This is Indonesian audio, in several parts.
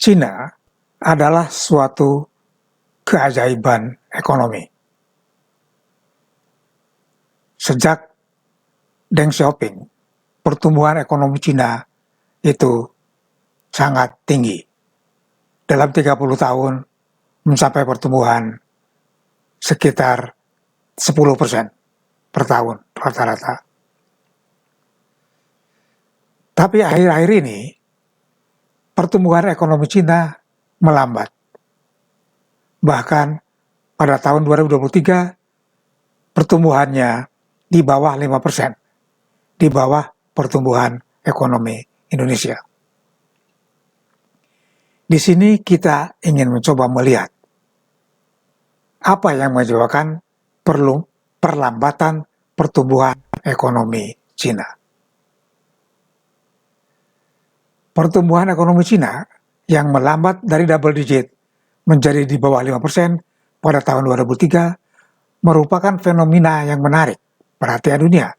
Cina adalah suatu keajaiban ekonomi. Sejak Deng Xiaoping, pertumbuhan ekonomi Cina itu sangat tinggi. Dalam 30 tahun mencapai pertumbuhan sekitar 10% per tahun rata-rata. Tapi akhir-akhir ini pertumbuhan ekonomi Cina melambat. Bahkan pada tahun 2023 pertumbuhannya di bawah 5%, di bawah pertumbuhan ekonomi Indonesia. Di sini kita ingin mencoba melihat apa yang menyebabkan perlambatan pertumbuhan ekonomi Cina. Pertumbuhan ekonomi Cina yang melambat dari double digit menjadi di bawah 5% pada tahun 2003 merupakan fenomena yang menarik perhatian dunia.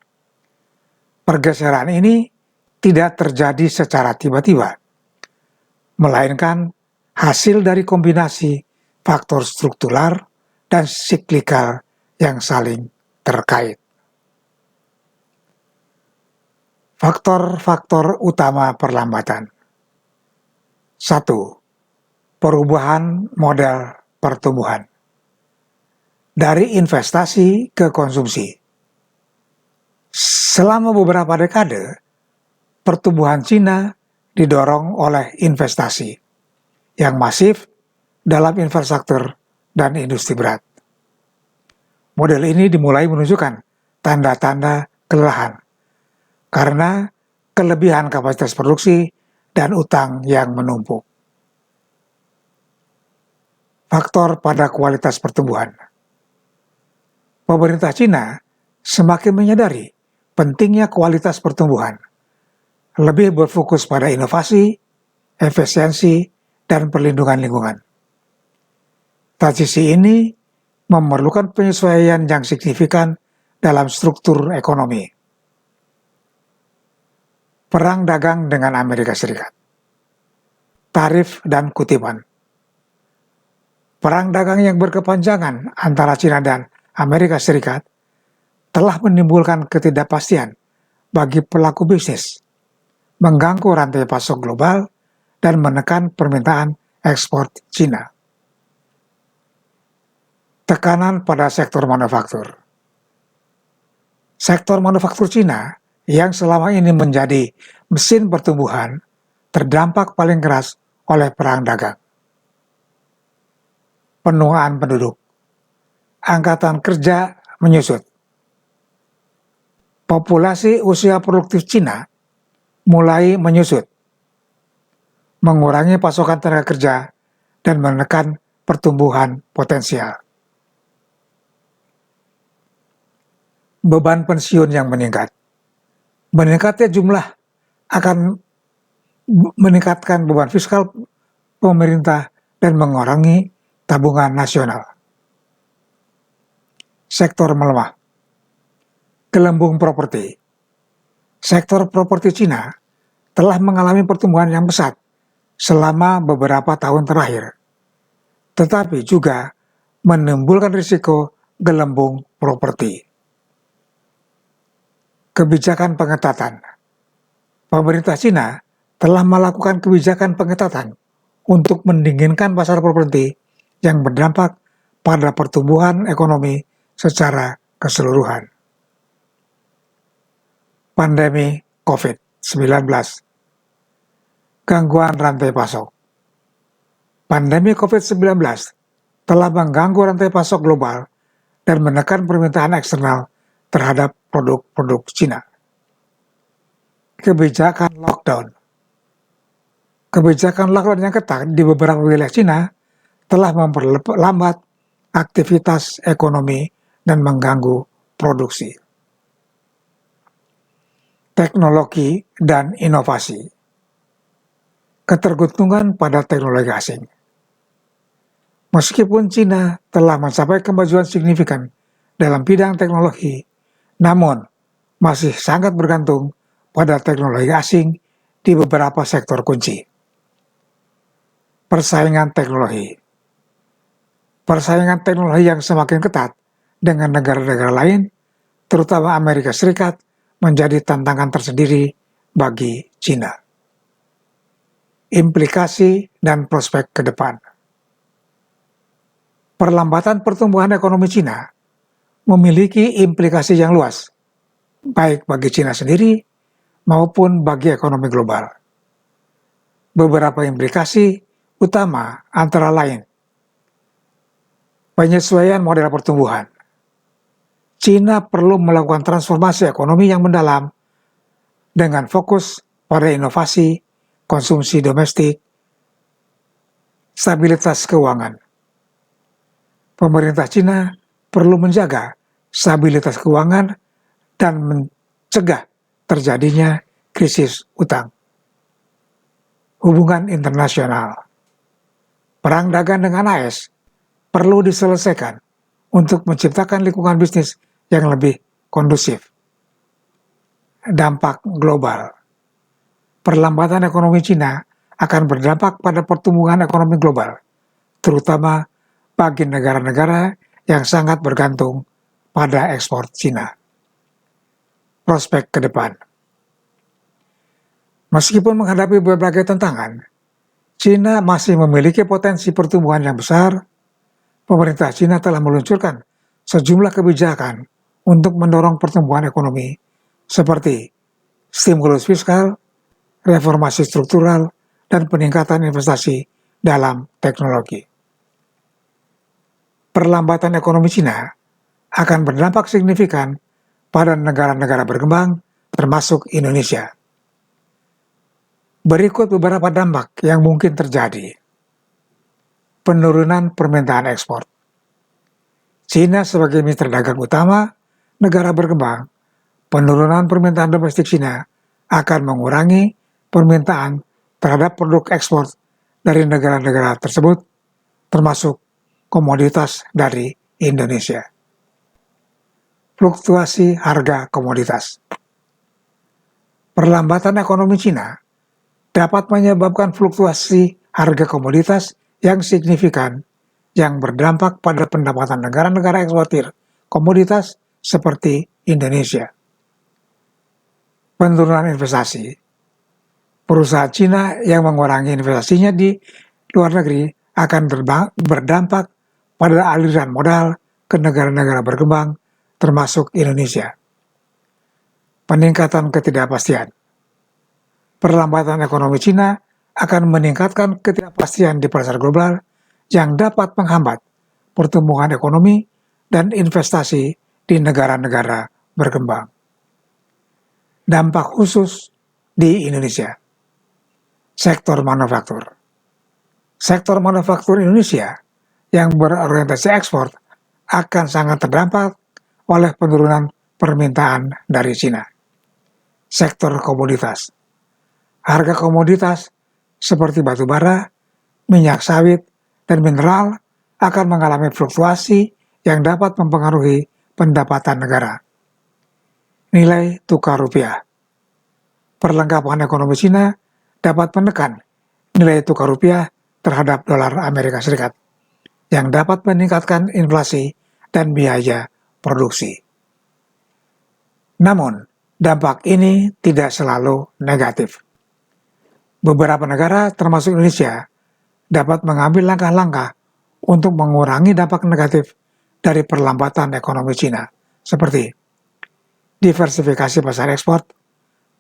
Pergeseran ini tidak terjadi secara tiba-tiba, melainkan hasil dari kombinasi faktor struktural dan siklikal yang saling terkait. Faktor-faktor utama perlambatan. 1. Perubahan model pertumbuhan. Dari investasi ke konsumsi. Selama beberapa dekade, pertumbuhan Cina didorong oleh investasi yang masif dalam infrastruktur dan industri berat. Model ini dimulai menunjukkan tanda-tanda kelelahan karena kelebihan kapasitas produksi dan utang yang menumpuk. Faktor pada kualitas pertumbuhan. Pemerintah Cina semakin menyadari pentingnya kualitas pertumbuhan, lebih berfokus pada inovasi, efisiensi, dan perlindungan lingkungan. Transisi ini memerlukan penyesuaian yang signifikan dalam struktur ekonomi. Perang dagang dengan Amerika Serikat. Tarif dan kutipan. Perang dagang yang berkepanjangan antara Cina dan Amerika Serikat telah menimbulkan ketidakpastian bagi pelaku bisnis, mengganggu rantai pasok global, dan menekan permintaan ekspor Cina. Tekanan pada sektor manufaktur. Sektor manufaktur Cina yang selama ini menjadi mesin pertumbuhan terdampak paling keras oleh perang dagang. Penuaan penduduk. Angkatan kerja menyusut. Populasi usia produktif Cina mulai menyusut, mengurangi pasokan tenaga kerja dan menekan pertumbuhan potensial. Beban pensiun yang meningkat. Meningkatnya jumlah akan meningkatkan beban fiskal pemerintah dan mengurangi tabungan nasional. Sektor melemah. Gelembung properti. Sektor properti Cina telah mengalami pertumbuhan yang pesat selama beberapa tahun terakhir, tetapi juga menimbulkan risiko gelembung properti. Kebijakan pengetatan. Pemerintah Cina telah melakukan kebijakan pengetatan untuk mendinginkan pasar properti yang berdampak pada pertumbuhan ekonomi secara keseluruhan. Pandemi COVID-19. Gangguan rantai pasok. Pandemi COVID-19 telah mengganggu rantai pasok global dan menekan permintaan eksternal terhadap produk-produk Cina. Kebijakan lockdown. Kebijakan lockdown yang ketat di beberapa wilayah Cina telah memperlambat aktivitas ekonomi dan mengganggu produksi. Teknologi dan inovasi. Ketergantungan pada teknologi asing. Meskipun Cina telah mencapai kemajuan signifikan dalam bidang teknologi, namun masih sangat bergantung pada teknologi asing di beberapa sektor kunci. Persaingan teknologi. Persaingan teknologi yang semakin ketat dengan negara-negara lain, terutama Amerika Serikat, menjadi tantangan tersendiri bagi China. Implikasi dan prospek ke depan. Perlambatan pertumbuhan ekonomi China memiliki implikasi yang luas, baik bagi China sendiri maupun bagi ekonomi global. Beberapa implikasi utama antara lain: penyesuaian model pertumbuhan. China perlu melakukan transformasi ekonomi yang mendalam dengan fokus pada inovasi, konsumsi domestik, stabilitas keuangan. Pemerintah China perlu menjaga stabilitas keuangan dan mencegah terjadinya krisis utang. Hubungan internasional. Perang dagang dengan AS perlu diselesaikan untuk menciptakan lingkungan bisnis yang lebih kondusif. Dampak global. Perlambatan ekonomi China akan berdampak pada pertumbuhan ekonomi global, terutama bagi negara-negara yang sangat bergantung pada ekspor China. Prospek ke depan. Meskipun menghadapi berbagai tantangan, China masih memiliki potensi pertumbuhan yang besar. Pemerintah China telah meluncurkan sejumlah kebijakan untuk mendorong pertumbuhan ekonomi, seperti stimulus fiskal, reformasi struktural, dan peningkatan investasi dalam teknologi. Perlambatan ekonomi China akan berdampak signifikan pada negara-negara berkembang, termasuk Indonesia. Berikut beberapa dampak yang mungkin terjadi. Penurunan permintaan ekspor. China sebagai mitra dagang utama negara berkembang, penurunan permintaan domestik China akan mengurangi permintaan terhadap produk ekspor dari negara-negara tersebut, termasuk komoditas dari Indonesia. Fluktuasi harga komoditas. Perlambatan ekonomi China dapat menyebabkan fluktuasi harga komoditas yang signifikan yang berdampak pada pendapatan negara-negara eksportir komoditas seperti Indonesia. Penurunan investasi. Perusahaan China yang mengurangi investasinya di luar negeri akan berdampak pada aliran modal ke negara-negara berkembang, termasuk Indonesia. Peningkatan ketidakpastian. Perlambatan ekonomi China akan meningkatkan ketidakpastian di pasar global yang dapat menghambat pertumbuhan ekonomi dan investasi di negara-negara berkembang. Dampak khusus di Indonesia. Sektor manufaktur. Sektor manufaktur Indonesia yang berorientasi ekspor akan sangat terdampak oleh penurunan permintaan dari China. Sektor komoditas. Harga komoditas seperti batu bara, minyak sawit, dan mineral akan mengalami fluktuasi yang dapat mempengaruhi pendapatan negara. Nilai tukar rupiah. Perlengkapan ekonomi China dapat menekan nilai tukar rupiah terhadap dolar Amerika Serikat yang dapat meningkatkan inflasi dan biaya produksi. Namun, dampak ini tidak selalu negatif. Beberapa negara, termasuk Indonesia, dapat mengambil langkah-langkah untuk mengurangi dampak negatif dari perlambatan ekonomi China, seperti diversifikasi pasar ekspor,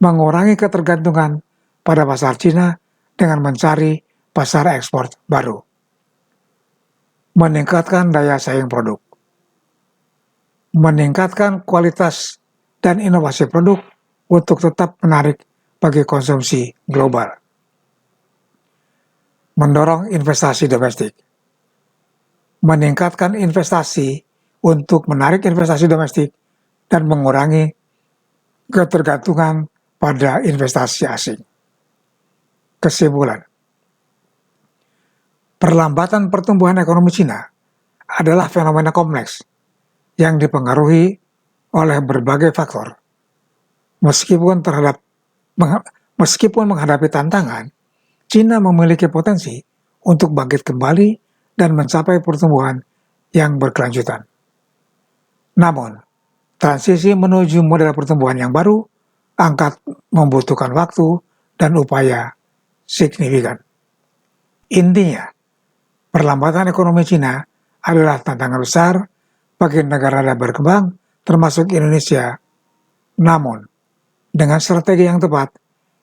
mengurangi ketergantungan pada pasar China dengan mencari pasar ekspor baru, meningkatkan daya saing produk, meningkatkan kualitas dan inovasi produk untuk tetap menarik bagi konsumsi global. Mendorong investasi domestik. Meningkatkan investasi untuk menarik investasi domestik dan mengurangi ketergantungan pada investasi asing. Kesimpulan. Perlambatan pertumbuhan ekonomi China adalah fenomena kompleks yang dipengaruhi oleh berbagai faktor. Meskipun menghadapi tantangan, China memiliki potensi untuk bangkit kembali dan mencapai pertumbuhan yang berkelanjutan. Namun, transisi menuju model pertumbuhan yang baru angkat membutuhkan waktu dan upaya signifikan. Intinya, perlambatan ekonomi Cina adalah tantangan besar bagi negara berkembang termasuk Indonesia. Namun, dengan strategi yang tepat,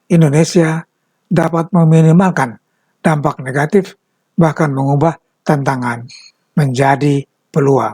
Indonesia dapat meminimalkan dampak negatif bahkan mengubah tantangan menjadi peluang.